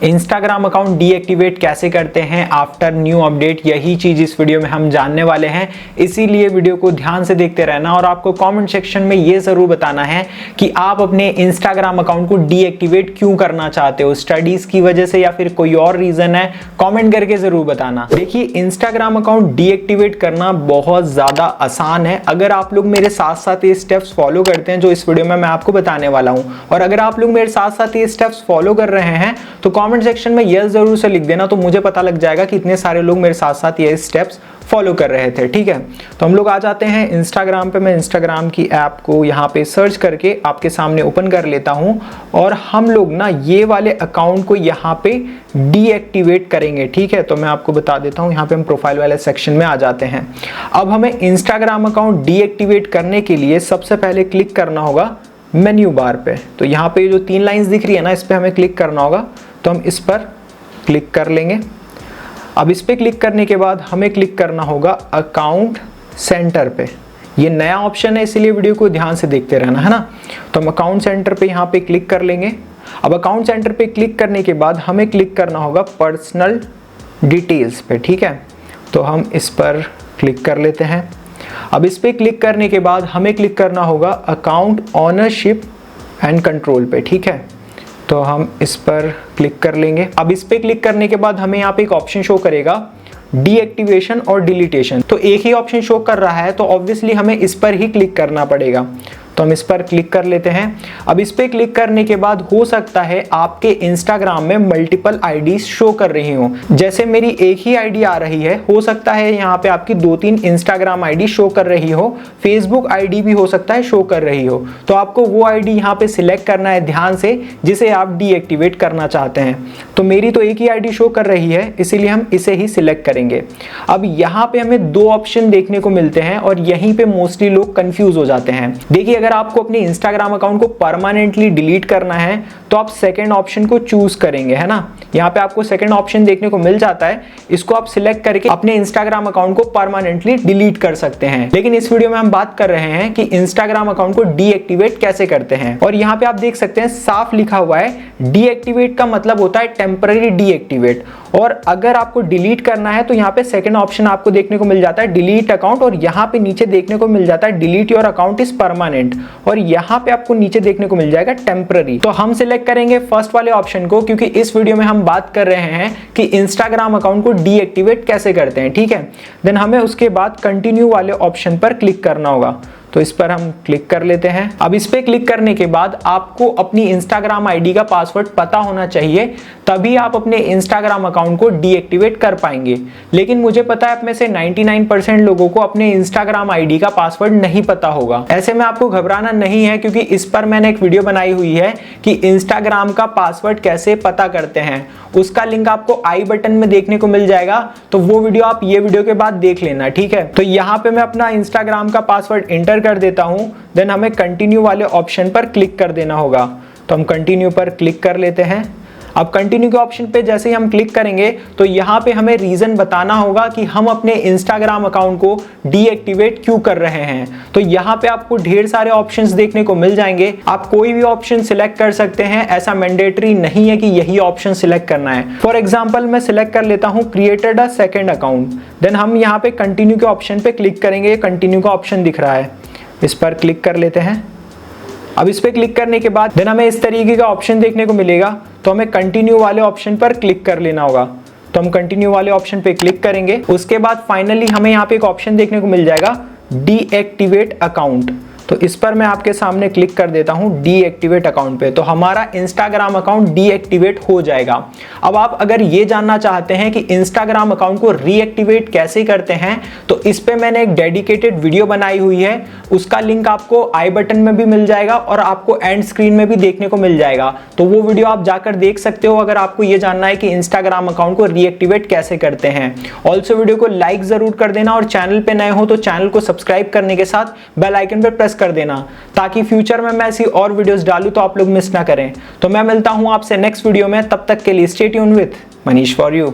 Instagram account deactivate कैसे करते हैं आफ्टर न्यू अपडेट, यही चीज इस वीडियो में हम जानने वाले हैं। इसीलिए वीडियो को ध्यान से देखते रहना और आपको कमेंट सेक्शन में ये जरूर बताना है कि आप अपने इंस्टाग्राम अकाउंट को डीएक्टिवेट क्यों करना चाहते हो, स्टडीज की वजह से या फिर कोई और रीजन है, कमेंट करके जरूर बताना। देखिए, इंस्टाग्राम अकाउंट डीएक्टिवेट करना बहुत ज्यादा आसान है अगर आप लोग मेरे साथ साथ ये स्टेप्स फॉलो करते हैं जो इस वीडियो में मैं आपको बताने वाला हूं। और अगर आप लोग मेरे साथ साथ ये स्टेप्स फॉलो कर रहे हैं तो कमेंट सेक्शन में यस जरूर से लिख देना, तो मुझे पता लग जाएगा कि इतने सारे लोग मेरे साथ साथ ये स्टेप्स फॉलो कर रहे थे। ठीक है, तो हम लोग आ जाते हैं इंस्टाग्राम पे। मैं इंस्टाग्राम की ऐप को यहाँ पे सर्च करके आपके सामने ओपन कर लेता हूँ और हम लोग ना ये वाले अकाउंट को यहाँ पे डीएक्टिवेट करेंगे। ठीक है, तो मैं आपको बता देता हूँ, यहाँ पे हम प्रोफाइल वाले सेक्शन में आ जाते हैं। अब हमें इंस्टाग्राम अकाउंट डीएक्टिवेट करने के लिए सबसे पहले क्लिक करना होगा मेन्यू बार पे। तो यहाँ पे जो 3 लाइंस दिख रही है ना, इस पे हमें क्लिक करना होगा, तो हम इस पर क्लिक कर लेंगे। अब इस पे क्लिक करने के बाद हमें क्लिक करना होगा अकाउंट सेंटर पे। ये नया ऑप्शन है इसीलिए वीडियो को ध्यान से देखते रहना, है ना। तो हम अकाउंट सेंटर पे यहाँ पे क्लिक कर लेंगे। अब अकाउंट सेंटर पे क्लिक करने के बाद हमें क्लिक करना होगा पर्सनल डिटेल्स पे। ठीक है, तो हम इस पर क्लिक कर लेते हैं। अब इस पे क्लिक करने के बाद हमें क्लिक करना होगा अकाउंट ओनरशिप एंड कंट्रोल पे। ठीक है, तो हम इस पर क्लिक कर लेंगे। अब इस पे क्लिक करने के बाद हमें यहाँ पे एक ऑप्शन शो करेगा डीएक्टिवेशन और डिलीटेशन। तो एक ही ऑप्शन शो कर रहा है तो ऑब्वियसली हमें इस पर ही क्लिक करना पड़ेगा, तो हम इस पर क्लिक कर लेते हैं। अब इस पे क्लिक करने के बाद हो सकता है आपके इंस्टाग्राम में मल्टीपल आईडीज शो कर रही हो। जैसे मेरी एक ही आईडी आ रही है, हो सकता है यहाँ पे आपकी 2-3 इंस्टाग्राम आईडी शो कर रही हो, फेसबुक आईडी भी हो सकता है शो कर रही हो। तो आपको वो आईडी यहाँ पे सिलेक्ट करना है ध्यान से जिसे आप डीएक्टिवेट करना चाहते हैं। तो मेरी तो एक ही आईडी शो कर रही है, इसीलिए हम इसे ही सिलेक्ट करेंगे। अब यहाँ पे हमें 2 ऑप्शन देखने को मिलते हैं और यहीं पे मोस्टली लोग कंफ्यूज हो जाते हैं। देखिए, अगर आपको अपने इंस्टाग्राम अकाउंट को परमानेंटली डिलीट करना है तो आप सेकंड ऑप्शन को चूज करेंगे, है ना। यहाँ पे आपको सेकंड ऑप्शन देखने को मिल जाता है, इसको आप सिलेक्ट करके अपने इंस्टाग्राम अकाउंट को परमानेंटली डिलीट कर सकते हैं। लेकिन इस वीडियो में हम बात कर रहे हैं कि इंस्टाग्राम अकाउंट को डीएक्टिवेट कैसे करते हैं। और यहाँ पे आप देख सकते हैं साफ लिखा हुआ है डीएक्टिवेट का मतलब होता है टेम्पररी डीएक्टिवेट। और अगर आपको डिलीट करना है तो यहाँ पे सेकंड ऑप्शन आपको देखने को मिल जाता है डिलीट अकाउंट, और यहाँ पे नीचे देखने को मिल जाता है delete your account is permanent, और यहाँ पे आपको नीचे देखने को मिल जाएगा टेम्पररी। तो हम सिलेक्ट करेंगे फर्स्ट वाले ऑप्शन को, क्योंकि इस वीडियो में हम बात कर रहे हैं कि इंस्टाग्राम अकाउंट को डीएक्टिवेट कैसे करते हैं। ठीक है, देन हमें उसके बाद कंटिन्यू वाले ऑप्शन पर क्लिक करना होगा, तो इस पर हम क्लिक कर लेते हैं। अब इस पे क्लिक करने के बाद आपको अपनी इंस्टाग्राम आईडी का पासवर्ड पता होना चाहिए, तभी आप अपने इंस्टाग्राम अकाउंट को डीएक्टिवेट कर पाएंगे। लेकिन मुझे पता है आप में से 99% लोगों को अपने इंस्टाग्राम आईडी का पासवर्ड नहीं पता होगा। ऐसे में आपको घबराना नहीं है, क्योंकि इस पर मैंने एक वीडियो बनाई हुई है कि इंस्टाग्राम का पासवर्ड कैसे पता करते हैं। उसका लिंक आपको आई बटन में देखने को मिल जाएगा, तो वो वीडियो आप ये वीडियो के बाद देख लेना। ठीक है, तो यहाँ पे मैं अपना इंस्टाग्राम का पासवर्ड एंटर कर देता हूं, देन हमें कंटिन्यू वाले ऑप्शन पर क्लिक कर देना होगा, तो हम कंटिन्यू पर क्लिक कर लेते हैं। अब कंटिन्यू के ऑप्शन पे जैसे ही हम क्लिक करेंगे तो यहाँ पे हमें रीजन बताना होगा कि हम अपने इंस्टाग्राम अकाउंट को डीएक्टिवेट क्यों कर रहे हैं। तो यहाँ पे आपको ढेर सारे ऑप्शंस देखने को मिल जाएंगे, आप कोई भी ऑप्शन सिलेक्ट कर सकते हैं, ऐसा मैंडेटरी नहीं है कि यही ऑप्शन सिलेक्ट करना है। फॉर एग्जाम्पल मैं सिलेक्ट कर लेता हूँ created a second account, then हम यहाँ पे कंटिन्यू के ऑप्शन पे क्लिक करेंगे। कंटिन्यू का ऑप्शन दिख रहा है, इस पर क्लिक कर लेते हैं। अब इस पे क्लिक करने के बाद देन हमें इस तरीके का ऑप्शन देखने को मिलेगा, तो हमें कंटिन्यू वाले ऑप्शन पर क्लिक कर लेना होगा, तो हम कंटिन्यू वाले ऑप्शन पे क्लिक करेंगे। उसके बाद फाइनली हमें यहाँ पे एक ऑप्शन देखने को मिल जाएगा डीएक्टिवेट अकाउंट, तो इस पर मैं आपके सामने क्लिक कर देता हूं डीएक्टिवेट अकाउंट पे, तो हमारा इंस्टाग्राम अकाउंट डीएक्टिवेट हो जाएगा। अब आप अगर ये जानना चाहते हैं कि इंस्टाग्राम अकाउंट को रीएक्टिवेट कैसे करते हैं, तो इस पे मैंने एक डेडिकेटेड वीडियो बनाई हुई है, उसका लिंक आपको आई बटन में भी मिल जाएगा और आपको एंड स्क्रीन में भी देखने को मिल जाएगा, तो वो वीडियो आप जाकर देख सकते हो अगर आपको ये जानना है कि इंस्टाग्राम अकाउंट को रीएक्टिवेट कैसे करते हैं। ऑल्सो वीडियो को लाइक जरूर कर देना और चैनल पे नए हो तो चैनल को सब्सक्राइब करने के साथ बेल आइकन पर प्रेस कर देना, ताकि फ्यूचर में मैं ऐसी और वीडियोस डालूं तो आप लोग मिस ना करें। तो मैं मिलता हूं आपसे नेक्स्ट वीडियो में, तब तक के लिए stay tuned with Manish for you.